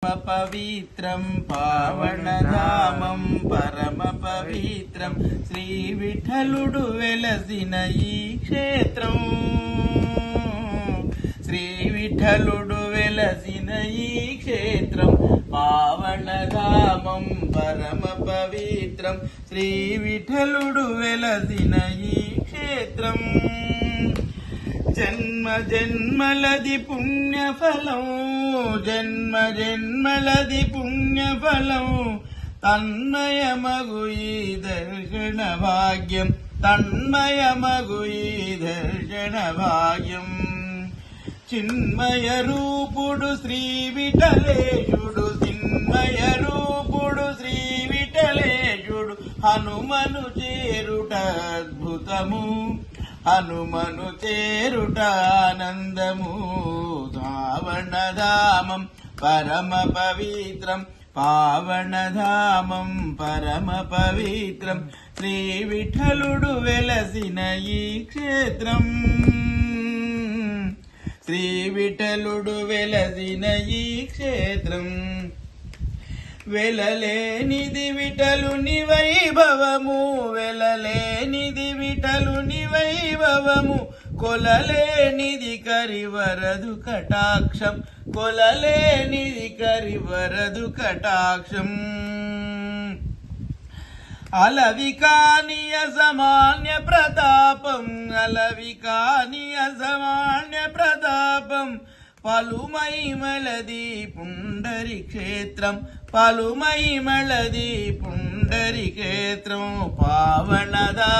పవిత్రం పావనధామం పరమ పవిత్రం శ్రీ విఠలుడు వెలసిన ఈ క్షేత్రం. శ్రీ విఠలుడు వెలసిన ఈ క్షేత్రం పావనధామం పరమ పవిత్రం శ్రీ విఠలుడు వెలసిన ఈ క్షేత్రం. జన్మ జన్మలది పుణ్యఫలం, జన్మ జన్మలది పుణ్యఫలం, తన్మయమగు ఈ దర్శన భాగ్యం, తన్మయమగు ఈ దర్శన భాగ్యం. చిన్మయ రూపుడు శ్రీ విఠలేశుడు, చిన్మయ రూపుడు శ్రీ విఠలేశుడు, హనుమను చేరుట అద్భుతము, హనుమను చేరుట ఆనందము. పావనధామం పరమ పవిత్రం, పావనధామం పరమ పవిత్రం శ్రీ విఠలుడు వెలసిన ఈ క్షేత్రం. శ్రీ విఠలుడు వెలసిన ఈ క్షేత్రం. వెలలేనిది విఠలుని వైభవము, వెలలేనిది విఠలుని వైభవము, కొలలేనిది కరివరదు కటాక్షం, కొలలేనిది కరివరదు కటాక్షం. అలవి కాని అసమాన్య ప్రతాపం, అలవి కాని అసమాన్య ప్రతాపం, పలుమైమలది పుండరి క్షేత్రం, పలుమైమలది పుండరి క్షేత్రం. పావనదా